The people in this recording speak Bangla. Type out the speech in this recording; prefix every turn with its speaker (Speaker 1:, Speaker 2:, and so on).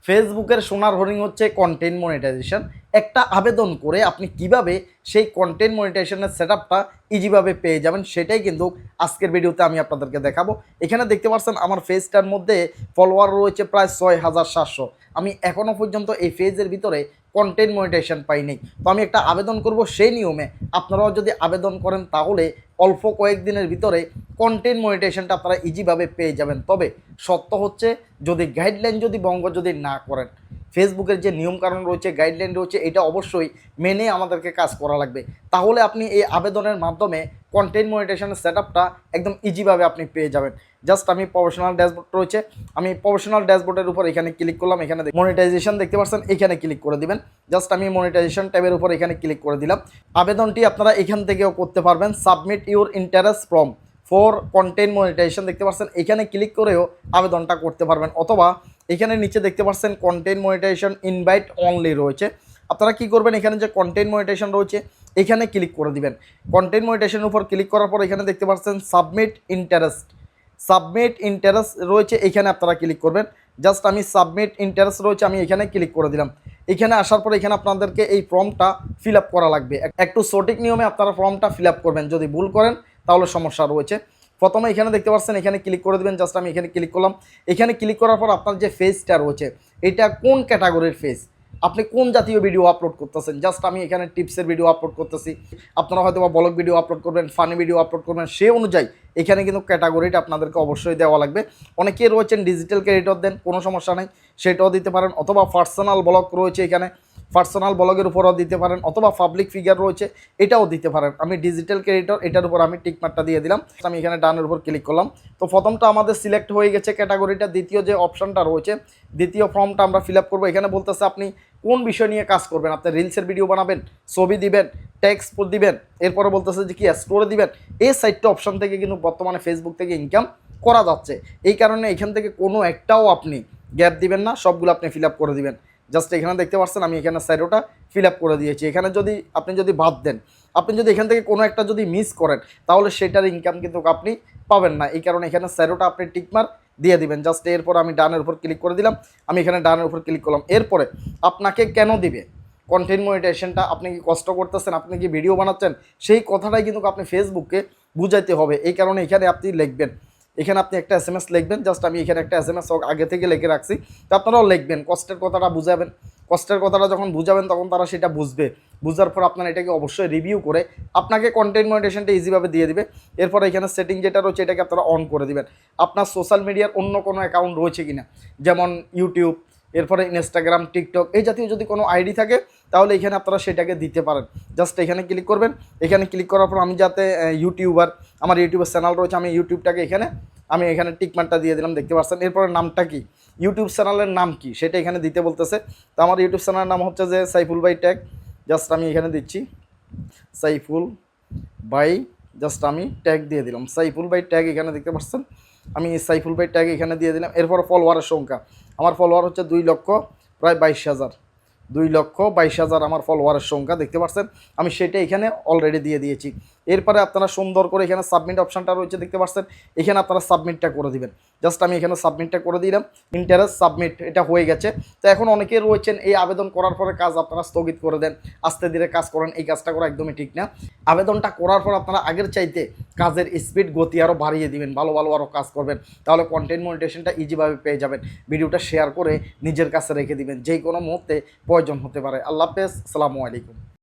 Speaker 1: ফেসবুকের সোনার হরিণ হচ্ছে কন্টেন্ট মনিটাইজেশন। একটা আবেদন করে আপনি কিভাবে সেই কন্টেন্ট মনিটাইজেশনের সেটআপটা ইজিভাবে পেয়ে যাবেন সেটাই কিন্তু আজকের ভিডিওতে আমি আপনাদেরকে দেখাবো। এখানে দেখতে পাচ্ছেন আমার পেজটার মধ্যে ফলোয়ার রয়েছে প্রায় 6700। আমি এখনও পর্যন্ত এই পেজের ভিতরে কন্টেন্ট মনিটাইজেশন পাইনি। তো আমি একটা আবেদন করব সেই নিয়মে আপনারাও যদি আবেদন করেন তাহলে অল্প কয়েকদিনের ভিতরে কন্টেন্ট মনিটাইজেশনটা আপনারা ইজিভাবে পেয়ে যাবেন। তবে সত্য হচ্ছে যদি গাইডলাইন যদি ভঙ্গ যদি না করেন, ফেসবুকের যে নিয়মকানুন রয়েছে, গাইডলাইন রয়েছে, এটা অবশ্যই মেনে আমাদেরকে কাজ করা লাগবে। তাহলে আপনি এই আবেদনের মাধ্যমে কন্টেন্ট মনিটাইজেশনের সেটআপটা একদম ইজিভাবে আপনি পেয়ে যাবেন। জাস্ট আমি প্রফেশনাল ড্যাশবোর্ড রয়েছে, আমি প্রফেশনাল ড্যাশবোর্ডের উপর এখানে ক্লিক করলাম। এখানে মনিটাইজেশন দেখতে পাচ্ছেন, এখানে ক্লিক করে দিবেন। জাস্ট আমি মনিটাইজেশন ট্যাবের উপর এখানে ক্লিক করে দিলাম। আবেদনটি আপনারা এখান থেকেও করতে পারবেন। Submit your interest form for content monetisation দেখতে পাচ্ছেন, এখানে ক্লিক করেও আবেদনটা করতে পারবেন। অথবা এখানে নিচে দেখতে পাচ্ছেন কন্টেন্ট মনিটাইজেশন ইনভাইট অনলি রয়েছে। আপনারা কি করবেন, এখানে যে কন্টেন্ট মনিটাইজেশন রয়েছে এখানে ক্লিক করে দিবেন। কন্টেন্ট মনিটাইজেশনের উপর ক্লিক করার পর এখানে দেখতে পাচ্ছেন সাবমিট ইন্টারেস্ট রয়েছে, এখানে আপনারা ক্লিক করবেন। জাস্ট আমি সাবমিট ইন্টারেস্ট রয়েছে, আমি এখানে ক্লিক করে দিলাম। এখানে আসার পর এখানে আপনাদেরকে এই ফর্মটা ফিল আপ করা লাগবে। একটু সঠিক নিয়মে আপনারা ফর্মটা ফিল আপ করবেন, যদি ভুল করেন তাহলে সমস্যা রয়েছে। প্রথমে এখানে দেখতে পাচ্ছেন, এখানে ক্লিক করে দেবেন। জাস্ট আমি এখানে ক্লিক করলাম। এখানে ক্লিক করার পর আপনার যে ফেজটা রয়েছে এটা কোন ক্যাটাগরির ফেজ, আপনি কোন জাতীয় ভিডিও আপলোড করতেছেন। জাস্ট আমি এখানে টিপসের ভিডিও আপলোড করতেছি, আপনারা হয়তো বা ব্লগ ভিডিও আপলোড করবেন, ফানি ভিডিও আপলোড করবেন, সেই অনুযায়ী এখানে কিন্তু ক্যাটাগরিটা আপনাদেরকে অবশ্যই দেওয়া লাগবে। অনেকেই রয়েছেন ডিজিটাল ক্রিয়েটর দেন, কোনো সমস্যা নেই, সেটাও দিতে পারেন। অথবা পার্সোনাল ব্লগ রয়েছে, এখানে পার্সোনাল ব্লগের উপরও দিতে পারেন। অথবা পাবলিক ফিগার রয়েছে, এটাও দিতে পারেন। আমি ডিজিটাল ক্রিয়েটর, এটার উপর আমি টিকমার্কটা দিয়ে দিলাম। আমি এখানে ডানের উপর ক্লিক করলাম। তো প্রথমটা আমাদের সিলেক্ট হয়ে গেছে ক্যাটাগরিটা। দ্বিতীয় যে অপশনটা রয়েছে, দ্বিতীয় ফর্মটা আমরা ফিল আপ করবো। এখানে বলতেছে আপনি কোন বিষয় নিয়ে কাজ করবেন, আপনি রিলসের ভিডিও বানাবেন, ছবি দিবেন, টেক্সট দিবেন, এরপরে বলতেছে যে কি স্টোরে দিবেন। এই সাইটটা অপশন থেকে কিন্তু বর্তমানে ফেসবুক থেকে ইনকাম করা যাচ্ছে। এই কারণে এখান থেকে কোনো একটাও আপনি গ্যাপ দিবেন না, সবগুলো আপনি ফিল আপ করে দিবেন। জাস্ট এখানে দেখতে পাচ্ছেন আমি এখানে সাইডোটা ফিল আপ করে দিয়েছি। এখানে যদি আপনি বাদ দেন, আপনি যদি এখান থেকে কোনো একটা যদি মিস করেন তাহলে সেটার ইনকাম কিন্তু আপনি পাবেন না। এই কারণে এখানে সাইডোটা আপনি টিকমার্ক দিয়ে দিবেন। জাস্ট এরপর আমি ডানের উপর ক্লিক করে দিলাম। আমি এখানে ডানের উপর ক্লিক করলাম। এরপরে আপনাকে কেন দিবে কন্টেন্ট মনিটাইজেশনটা, আপনি কি কষ্ট করতেছেন, আপনি কি ভিডিও বানাচ্ছেন, সেই কথাটাই কিন্তু আপনি ফেসবুককে বুঝাইতে হবে। এই কারণে এখানে আপনি লিখবেন, এখানে আপনি একটা SMS লিখবেন। জাস্ট আমি এখানে একটা SMS আগে থেকে লিখে রাখছি, তো আপনারাও লিখবেন, কষ্টের কথাটা বুঝাবেন। কষ্টের কথাটা যখন বুঝাবেন তখন তারা সেটা বুঝবে। বুঝার পর আপনারা এটাকে অবশ্যই রিভিউ করে আপনাকে কন্টেন্ট মনিটাইজেশনটা ইজিভাবে দিয়ে দিবে। এরপর এখানে সেটিং যেটা রয়েছে এটাকে আপনারা অন করে দিবেন। আপনার সোশ্যাল মিডিয়ার অন্য কোনো অ্যাকাউন্ট রয়েছে কিনা, যেমন ইউটিউব, এরপরে ইনস্টাগ্রাম, টিকটক, এই জাতীয় যদি কোনো আইডি থাকে তাহলে এখানে আপনারা সেটাকে দিতে পারেন। জাস্ট এখানে ক্লিক করবেন। এখানে ক্লিক করার পর আমি যাতে ইউটিউবার, আমার ইউটিউবের চ্যানেল রয়েছে, আমি ইউটিউবটাকে আমি এখানে টিকমার্কটা দিয়ে দিলাম, দেখতে পাচ্ছেন। এরপরে নামটা কি, ইউটিউব চ্যানেলের নাম কি সেটা এখানে দিতে বলতেছে। তো আমার ইউটিউব চ্যানেলের নাম হচ্ছে যে সাইফুল বাই ট্যাগ। জাস্ট আমি এখানে দিচ্ছি সাইফুল বাই, জাস্ট আমি ট্যাগ দিয়ে দিলাম সাইফুল বাই ট্যাগ। এখানে দেখতে পাচ্ছেন আমি সাইফুল বাই ট্যাগ এখানে দিয়ে দিলাম। এরপর ফলোয়ারের সংখ্যা, আমার ফলোয়ার হচ্ছে 2,22,000, 2,22,000 আমার ফলোয়ারের সংখ্যা, দেখতে পাচ্ছেন। আমি সেটা এখানে অলরেডি দিয়ে দিয়েছি। এরপরে আপনারা সুন্দর করে এখানে সাবমিট অপশানটা রয়েছে, দেখতে পাচ্ছেন। এখানে আপনারা সাবমিটটা করে দিবেন। জাস্ট আমি এখানে সাবমিটটা করে দিলাম। ইন্টারেস্ট সাবমিট, এটা হয়ে গেছে। তো এখন অনেকেই রয়েছেন এই আবেদন করার পরে কাজ আপনারা স্থগিত করে দেন, আস্তে ধীরে কাজ করেন। এই কাজটা করা একদমই ঠিক না। আবেদনটা করার পর আপনারা আগের চাইতে কাজের স্পিড, গতি আরও বাড়িয়ে দিবেন, ভালো আরও কাজ করবেন। তাহলে কন্টেন্ট মনিটাইজেশনটা ইজিভাবে পেয়ে যাবেন। ভিডিওটা শেয়ার করে নিজের কাছে রেখে দিবেন, যে কোনো মুহূর্তে প্রয়োজন হতে পারে। আল্লাহ হাফেজ, আসসালামু আলাইকুম।